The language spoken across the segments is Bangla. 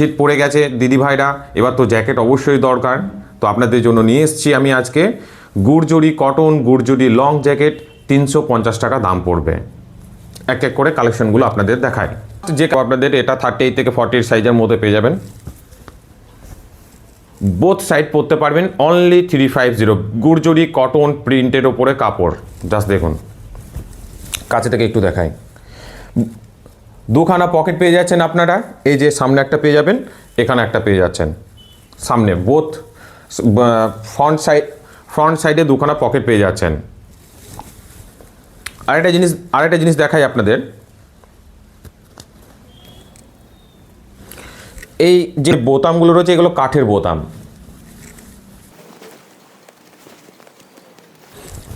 শীত পড়ে গেছে দিদি ভাইরা, এবার তো জ্যাকেট অবশ্যই দরকার। তো আপনাদের জন্য নিয়ে এসেছি আমি আজকে গুড়জরি কটন গুড়জরি লং জ্যাকেট, 350 টাকা দাম পড়বে। এক এক করে কালেকশনগুলো আপনাদের দেখায়। যে আপনাদের এটা 38 থেকে 40 সাইজের মধ্যে পেয়ে যাবেন। বোথ সাইড পরতে পারবেন, অনলি 350। গুড়জরি কটন প্রিন্টের ওপরে কাপড়, জাস্ট দেখুন কাছে থেকে একটু দেখাই। দুখানা পকেট পেয়ে যাচ্ছেন আপনারা, এই যে সামনে একটা পেয়ে যাবেন, এখানে একটা পেয়ে যাচ্ছেন। সামনে বোথ ফ্রন্ট সাইডে দুখানা পকেট পেয়ে যাচ্ছেন। আরেকটা জিনিস দেখাই আপনাদের। এই যে বোতামগুলো রয়েছে এগুলো কাঠের বোতাম।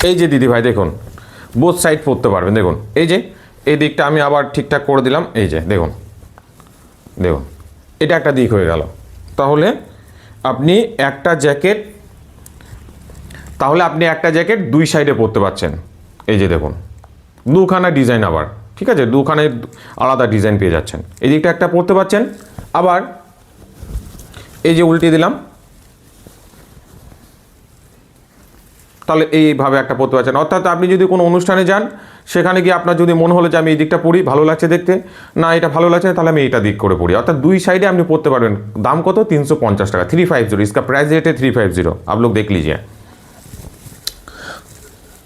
এই যে দিদি ভাই দেখুন, বোথ সাইড পরতে পারবেন। দেখুন এই যে এই দিকটা আমি আবার ঠিকঠাক করে দিলাম, এই যে দেখুন দেখুন এটা একটা দিক হয়ে গেল। তাহলে আপনি একটা জ্যাকেট দুই সাইডে পরতে পারছেন। এই যে দেখুন দুখানা ডিজাইন, আবার ঠিক আছে, দুখানে আলাদা ডিজাইন পেয়ে যাচ্ছেন। এই দিকটা একটা পরতে পারছেন, আবার এই যে উল্টে দিলাম, তাহলে এইভাবে একটা পরতে পারছেন। অর্থাৎ আপনি যদি কোনো অনুষ্ঠানে যান, সেখানে গিয়ে আপনার যদি মনে হলো যে আমি এই দিকটা পরি, ভালো লাগছে দেখতে, না এটা ভালো লাগছে তাহলে আমি এইটা দিক করে পড়ি। অর্থাৎ দুই সাইডে আপনি পরতে পারবেন। দাম কত? 350 টাকা, 350। इसका प्राइस रेट है 350। आप लोग देख लीजिए।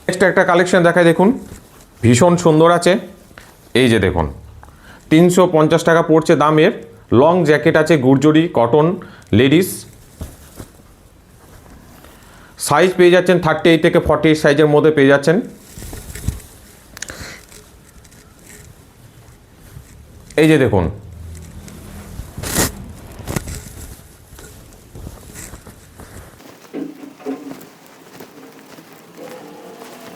নেক্সট একটা কালেকশন দেখায়, দেখুন ভীষণ সুন্দর আছে। এই যে দেখুন 350 টাকা পড়ছে দামের লং জ্যাকেট আছে, গুড়জরি কটন লেডিস। সাইজ পেয়ে যাচ্ছেন 38 থেকে 48 সাইজের মধ্যে পেয়ে যাচ্ছেন। এই যে দেখুন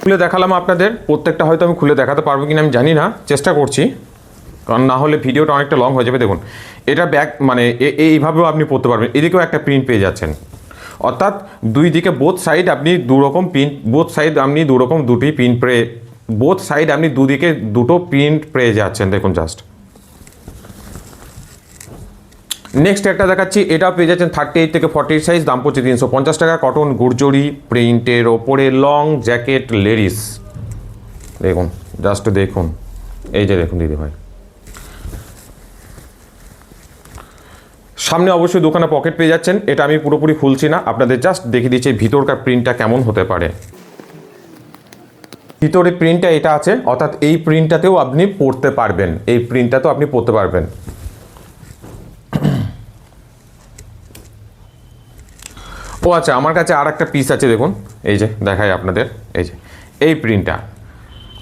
খুলে দেখালাম আপনাদের। প্রত্যেকটা হয়তো আমি খুলে দেখাতে পারবো কিনা আমি জানি না, চেষ্টা করছি, কারণ না হলে ভিডিওটা অনেকটা লং হয়ে যাবে। দেখুন এটা ব্যাক মানে এইভাবেও আপনি পরতে পারবেন। এদিকেও একটা প্রিন্ট পেয়ে যাচ্ছেন। অর্থাৎ দুই দিকে বোথ সাইড আপনি দুরকম প্রিন্ট, বোথ সাইড আপনি দুরকম দুটি প্রিন্ট বোথ সাইড আপনি দুদিকে দুটো প্রিন্ট পেয়ে যাচ্ছেন। দেখুন জাস্ট নেক্সট একটা দেখাচ্ছি, এটাও পেয়ে যাচ্ছেন 38 থেকে 40 সাইজ, দাম পড়ছে 350 টাকা। কটন গুড়জরি প্রিন্টের ওপরে লং জ্যাকেট লেডিস। দেখুন জাস্ট দেখুন, এই যে দেখুন দিদি ভাই, সামনে অবশ্যই দোকানে পকেট পেয়ে যাচ্ছেন। এটা আমি পুরোপুরি খুলছি না, আপনাদের জাস্ট দেখিয়ে দিচ্ছি ভিতরকার প্রিন্টটা কেমন হতে পারে। ভিতরে প্রিন্টটা এটা আছে, অর্থাৎ এই প্রিন্টটাতেও আপনি পরতে পারবেন, এই প্রিন্টটাতেও আপনি পরতে পারবেন। ও আচ্ছা, আমার কাছে আর একটা পিস আছে, দেখুন এই যে দেখাই আপনাদের। এই যে এই প্রিন্টটা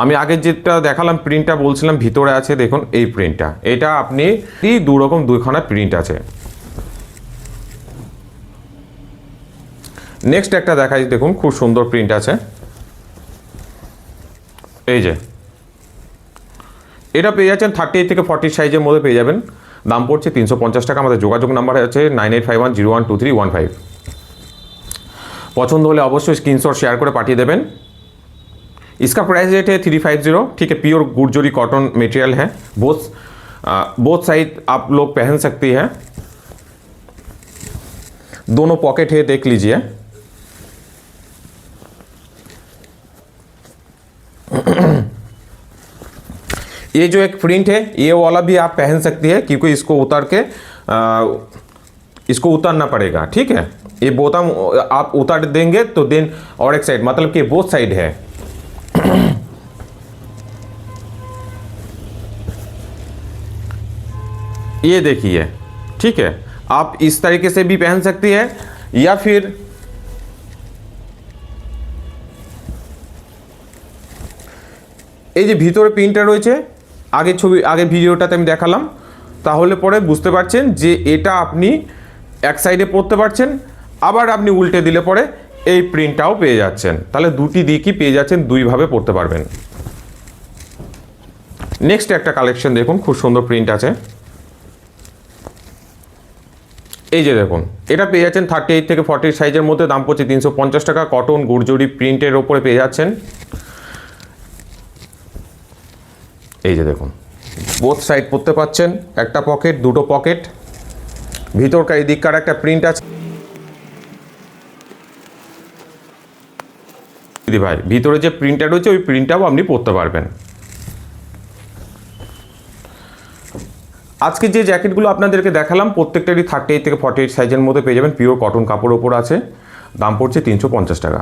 আমি আগে যেটা দেখালাম, প্রিন্টটা বলছিলাম ভিতরে আছে, দেখুন এই প্রিন্টটা। এটা আপনি দুরকম দুইখানা প্রিন্ট আছে। নেক্সট একটা দেখাই, দেখুন খুব সুন্দর প্রিন্ট আছে। এই যে এটা পেয়ে যাচ্ছেন 38 থেকে 40 সাইজের মধ্যে পেয়ে যাবেন। দাম পড়ছে 350 টাকা। আমাদের যোগাযোগ নাম্বার আছে 9851012315। पसंद होले अवश्य स्क्रीनशॉट शेयर कर पाठिए देवें। इसका प्राइस रेट है 350। ठीक है, प्योर गुड़जरी कॉटन मटेरियल है। बोथ साइड आप लोग पहन सकती है। दोनों पॉकेट है, देख लीजिए। ये जो एक प्रिंट है, ये वाला भी आप पहन सकती है, क्योंकि इसको उतार के इसको उतारना पड़ेगा। ठीक है, ये बोताम आप उतार देंगे तो देन और एक साइड, मतलब कि बोथ साइड है। ये देखिए, ठीक है, आप इस तरीके से भी पहन सकती है, या फिर এই যে ভিতরে প্রিন্টটা রয়েছে, আগে আগে ভিডিওটাতে আমি দেখালাম, তাহলে পরে বুঝতে পারছেন যে এটা আপনি এক সাইডে পরতে পারছেন, আবার আপনি উল্টে দিলে পরে এই প্রিন্টটাও পেয়ে যাচ্ছেন। তাহলে দুটি দিকই পেয়ে যাচ্ছেন, দুইভাবে পরতে পারবেন। নেক্সট একটা কালেকশন দেখুন, খুব সুন্দর প্রিন্ট আছে। এই যে দেখুন, এটা পেয়ে যাচ্ছেন 38 থেকে 40 সাইজের মধ্যে, দাম পড়ছে 350 টাকা। কটন গুড়জরি প্রিন্টের ওপরে পেয়ে যাচ্ছেন। এই যে দেখুন, বোথ সাইড পরতে পাচ্ছেন, একটা পকেট, দুটো পকেট। ভিতরকার এই দিককার একটা প্রিন্ট আছে ভাই, ভিতরে যে প্রিন্টটা রয়েছে ওই প্রিন্টটাও আপনি পরতে পারবেন। আজকে যে জ্যাকেটগুলো আপনাদেরকে দেখালাম প্রত্যেকটারই 38 থেকে 48 সাইজের মধ্যে পেয়ে যাবেন, পিওর কটন কাপড়ের ওপর আছে, দাম পড়ছে 350 টাকা।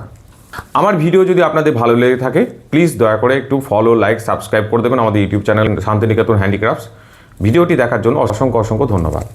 আমার ভিডিও যদি আপনাদের ভালো লেগে থাকে প্লিজ দয়া করে একটু ফলো, লাইক, সাবস্ক্রাইব করে দেবেন আমাদের ইউটিউব চ্যানেল শান্তিনিকেতন হ্যান্ডিক্রাফটস। ভিডিওটি দেখার জন্য অসংখ্য ধন্যবাদ।